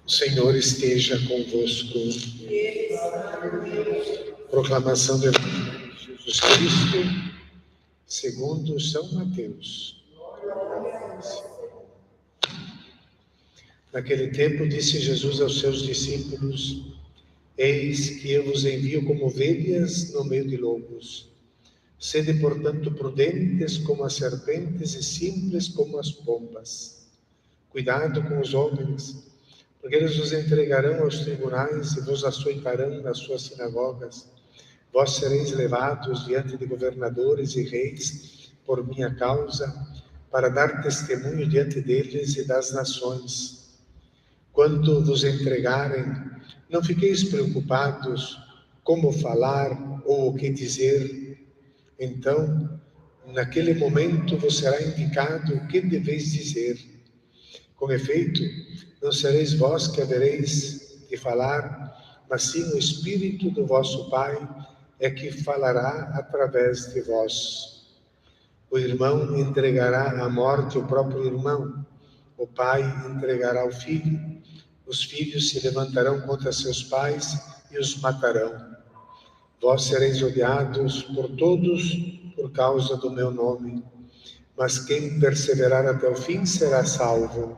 O Senhor esteja convosco. Proclamação do Evangelho de Jesus Cristo, segundo São Mateus. Naquele tempo disse Jesus aos seus discípulos: Eis que eu vos envio como ovelhas no meio de lobos. Sede, portanto, prudentes como as serpentes e simples como as pombas. Cuidado com os homens, porque eles vos entregarão aos tribunais e vos açoitarão nas suas sinagogas. Vós sereis levados diante de governadores e reis por minha causa, para dar testemunho diante deles e das nações. Quando vos entregarem, não fiqueis preocupados como falar ou o que dizer. Então, naquele momento vos será indicado o que deveis dizer. Com efeito, não sereis vós que havereis de falar, mas sim o Espírito do vosso Pai é que falará através de vós. O irmão entregará à morte o próprio irmão, o pai entregará o filho, os filhos se levantarão contra seus pais e os matarão. Vós sereis odiados por todos por causa do meu nome, mas quem perseverar até o fim será salvo.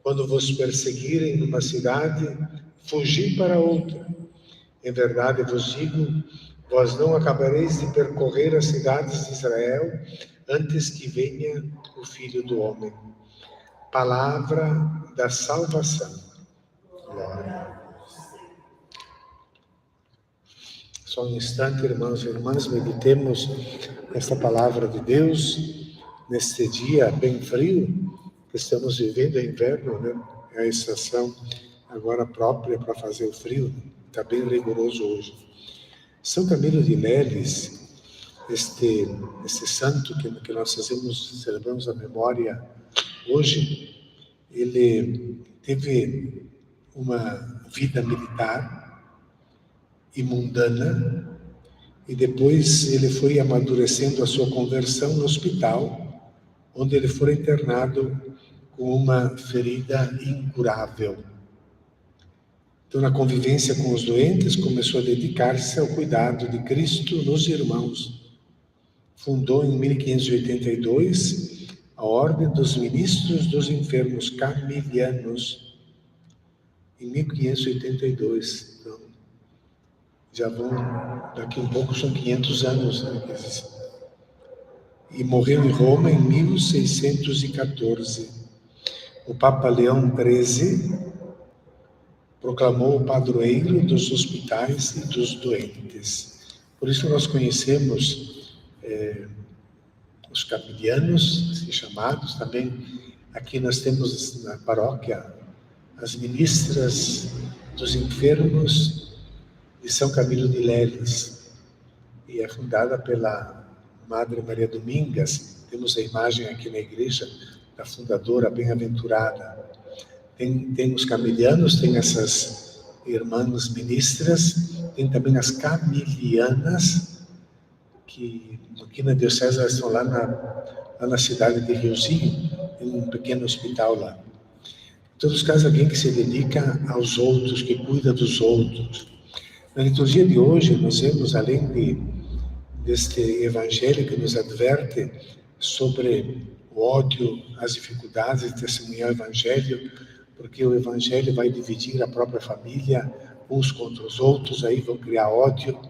Quando vos perseguirem numa cidade, fugi para outra. Em verdade vos digo, vós não acabareis de percorrer as cidades de Israel antes que venha o Filho do Homem. Palavra da salvação. Glória. Só um instante, irmãos e irmãs, meditemos esta palavra de Deus neste dia bem frio que estamos vivendo, é inverno, né? É a estação agora própria para fazer o frio, está bem rigoroso hoje. São Camilo de Leles, este santo que nós celebramos a memória hoje, ele teve uma vida militar e mundana, e depois ele foi amadurecendo a sua conversão no hospital, onde ele foi internado com uma ferida incurável. Então, na convivência com os doentes, começou a dedicar-se ao cuidado de Cristo nos irmãos. Fundou em 1582 a Ordem dos Ministros dos Enfermos Camilianos, em 1582. Então, já vão, daqui um pouco são 500 anos, né? E morreu em Roma em 1614. O Papa Leão XIII proclamou o padroeiro dos hospitais e dos doentes. Por isso nós conhecemos os camilianos, assim chamados. Também aqui nós temos na paróquia as ministras dos enfermos de São Camilo de Leles, e é fundada pela Madre Maria Domingas. Temos a imagem aqui na igreja da fundadora bem-aventurada. Tem os camilianos, tem essas irmãs ministras, tem também as camilianas, que aqui na diocese elas estão lá na cidade de Riozinho, em um pequeno hospital lá. Em todos os casos, alguém que se dedica aos outros, que cuida dos outros. Na liturgia de hoje, nós vemos, além deste evangelho que nos adverte sobre o ódio, as dificuldades de testemunhar o evangelho, porque o evangelho vai dividir a própria família, uns contra os outros, aí vão criar ódio,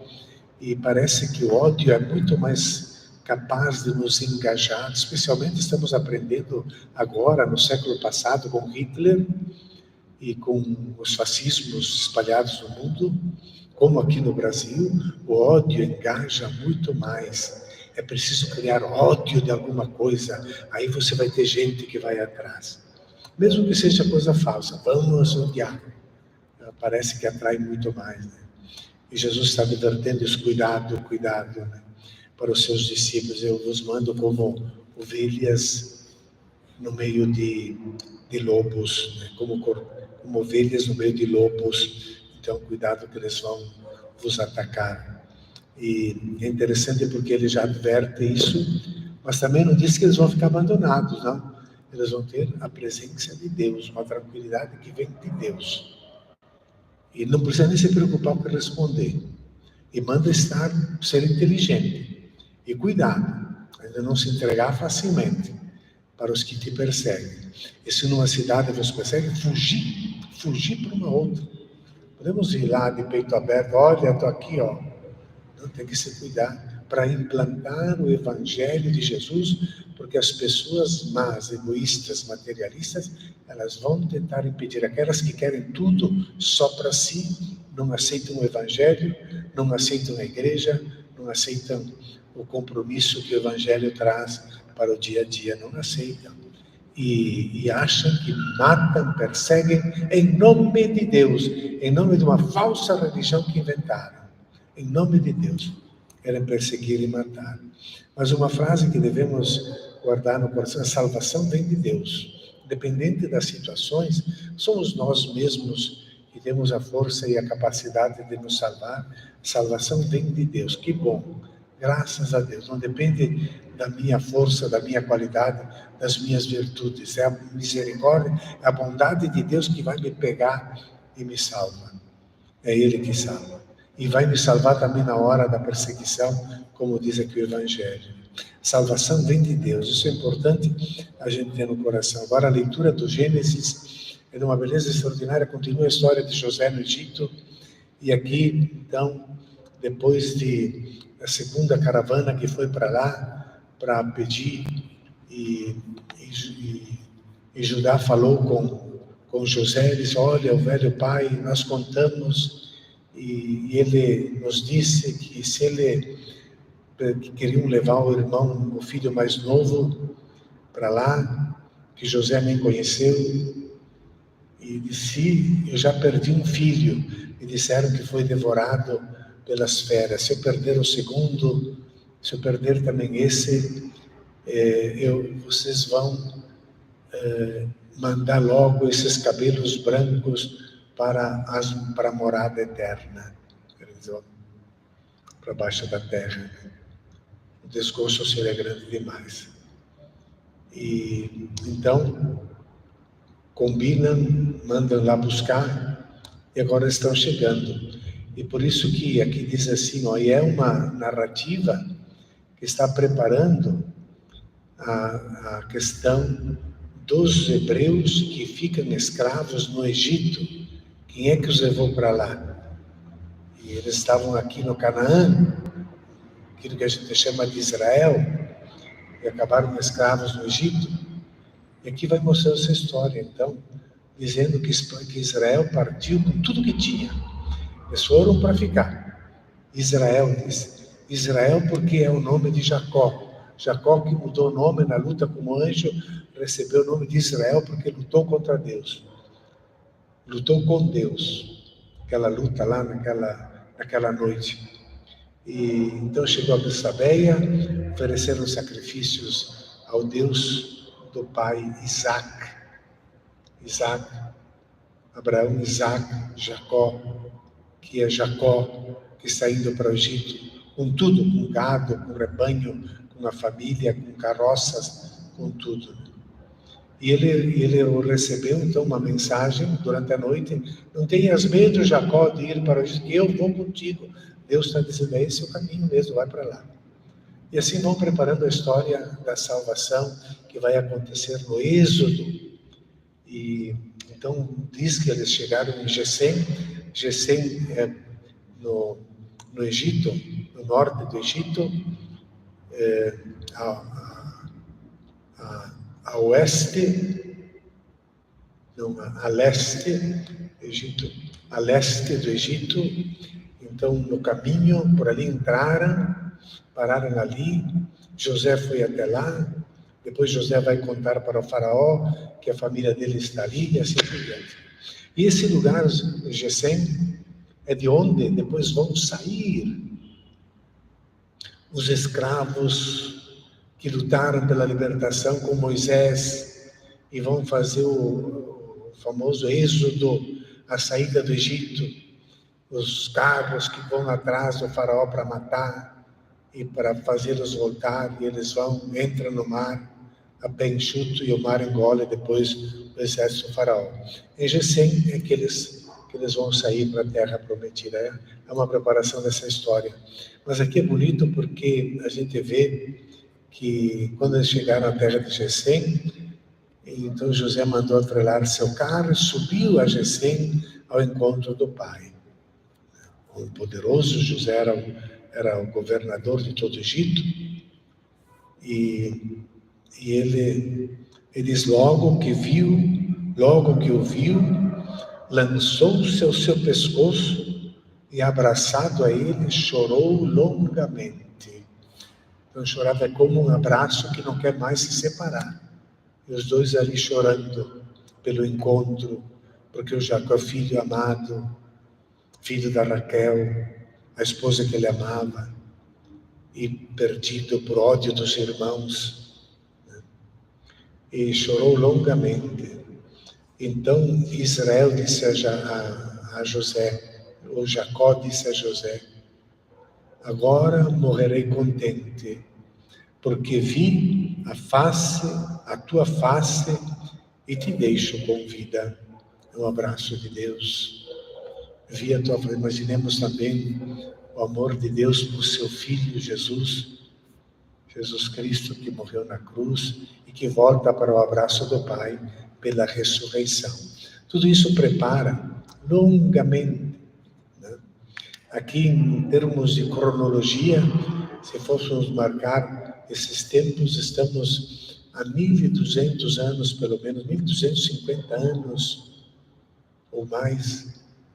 e parece que o ódio é muito mais capaz de nos engajar. Especialmente estamos aprendendo agora, no século passado, com Hitler e com os fascismos espalhados no mundo, como aqui no Brasil, o ódio engaja muito mais. É preciso criar ódio de alguma coisa, aí você vai ter gente que vai atrás. Mesmo que seja coisa falsa, vamos odiar. Parece que atrai muito mais, né? E Jesus está advertendo isso, cuidado, né? Para os seus discípulos. Eu vos mando como ovelhas no meio de lobos, né? Como ovelhas no meio de lobos. Então, cuidado que eles vão vos atacar. E é interessante porque ele já adverte isso, mas também não diz que eles vão ficar abandonados, não. eles vão ter a presença de Deus, uma tranquilidade que vem de Deus. E não precisa nem se preocupar com responder. E manda ser inteligente. E cuidado, ainda não se entregar facilmente para os que te perseguem. E se numa cidade vos perseguem, fugir para uma outra. Podemos ir lá de peito aberto, olha, estou aqui, ó. Não, tem que se cuidar para implantar o Evangelho de Jesus, porque as pessoas más, egoístas, materialistas, elas vão tentar impedir. Aquelas que querem tudo só para si, não aceitam o Evangelho, não aceitam a igreja, não aceitam o compromisso que o Evangelho traz para o dia a dia, não aceitam. E acham que matam, perseguem em nome de Deus, em nome de uma falsa religião que inventaram. Em nome de Deus, querem perseguir e matar. Mas uma frase que devemos guardar no coração: a salvação vem de Deus. Independente das situações, somos nós mesmos que temos a força e a capacidade de nos salvar. A salvação vem de Deus. Que bom, graças a Deus. Não depende da minha força, da minha qualidade, das minhas virtudes. É a misericórdia, é a bondade de Deus que vai me pegar e me salva. É Ele que salva. E vai me salvar também na hora da perseguição, como diz aqui o Evangelho. Salvação vem de Deus, isso é importante a gente ter no coração. Agora a leitura do Gênesis é de uma beleza extraordinária, continua a história de José no Egito, e aqui, então, depois da segunda caravana que foi para lá, para pedir, e Judá falou com José, disse: olha, o velho pai, nós contamos, e ele nos disse que se ele que queriam levar o irmão, o filho mais novo, para lá, que José nem conheceu, e disse: eu já perdi um filho, me disseram que foi devorado pelas feras. Se eu perder o segundo, se eu perder também esse, vocês vão mandar logo esses cabelos brancos para a morada eterna, para baixo da terra. O desgosto seria grande demais. E então combinam, mandam lá buscar, e agora estão chegando. E por isso que aqui diz assim, ó, e é uma narrativa que está preparando a questão dos hebreus que ficam escravos no Egito. Quem é que os levou para lá? E eles estavam aqui no Canaã, aquilo que a gente chama de Israel, e acabaram escravos no Egito. E aqui vai mostrar essa história, então, dizendo que Israel partiu com tudo que tinha. Eles foram para ficar. Israel diz. Israel porque é o nome de Jacó. Jacó, que mudou o nome na luta como anjo, recebeu o nome de Israel porque lutou contra Deus. Lutou com Deus. Aquela luta lá naquela noite. E então chegou a Betsabeia, ofereceram sacrifícios ao Deus do pai Isaac. Abraão, Isaac, Jacó, que é Jacó, que está indo para o Egito, com tudo, com gado, com rebanho, com a família, com carroças, com tudo. E ele recebeu, então, uma mensagem durante a noite: não tenhas medo, Jacó, de ir para o Egito, que eu vou contigo. Deus está dizendo: é esse o caminho mesmo, vai para lá. E assim vão preparando a história da salvação que vai acontecer no Êxodo. E então diz que eles chegaram em Gesem. Gesem é no Egito, no norte do Egito, a oeste, não, a leste, Egito, a leste do Egito. Então, no caminho, por ali entraram, pararam ali. José foi até lá. Depois José vai contar para o faraó que a família dele está ali, e assim por diante. E esse lugar, Gesem, é de onde depois vão sair os escravos que lutaram pela libertação com Moisés e vão fazer o famoso êxodo, a saída do Egito. Os carros que vão atrás do faraó para matar e para fazê-los voltar, e eles entram no mar, a pé enxuto e o mar engole depois o exército do faraó. Em Gesem é que eles vão sair para a terra prometida. É uma preparação dessa história. Mas aqui é bonito porque a gente vê que quando eles chegaram à terra de Gesem, então José mandou atrelar seu carro e subiu a Gesem ao encontro do pai. O poderoso José era o governador de todo o Egito, e ele diz, logo que o viu, lançou-se ao seu pescoço e, abraçado a ele, chorou longamente. Então, chorava é como um abraço que não quer mais se separar. E os dois ali chorando pelo encontro, porque o Jacó, filho amado, filho da Raquel, a esposa que ele amava, e perdido por ódio dos irmãos, né? E chorou longamente. Então Israel disse a José, ou Jacó disse a José, agora morrerei contente, porque vi a tua face e te deixo com vida. Um abraço de Deus. Vi a tua face. Imaginemos também o amor de Deus por seu Filho Jesus Cristo, que morreu na cruz e que volta para o abraço do Pai pela ressurreição. Tudo isso prepara longamente, né? Aqui, em termos de cronologia, se fôssemos marcar esses tempos, estamos há 1.200 anos, pelo menos 1.250 anos ou mais,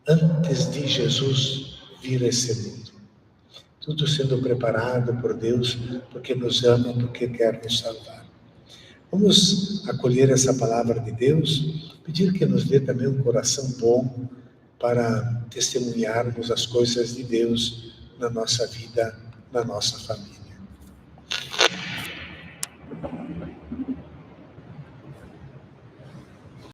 antes de Jesus vir a esse mundo. Tudo sendo preparado por Deus, porque nos ama, porque quer nos salvar. Vamos acolher essa palavra de Deus, pedir que nos dê também um coração bom para testemunharmos as coisas de Deus na nossa vida, na nossa família.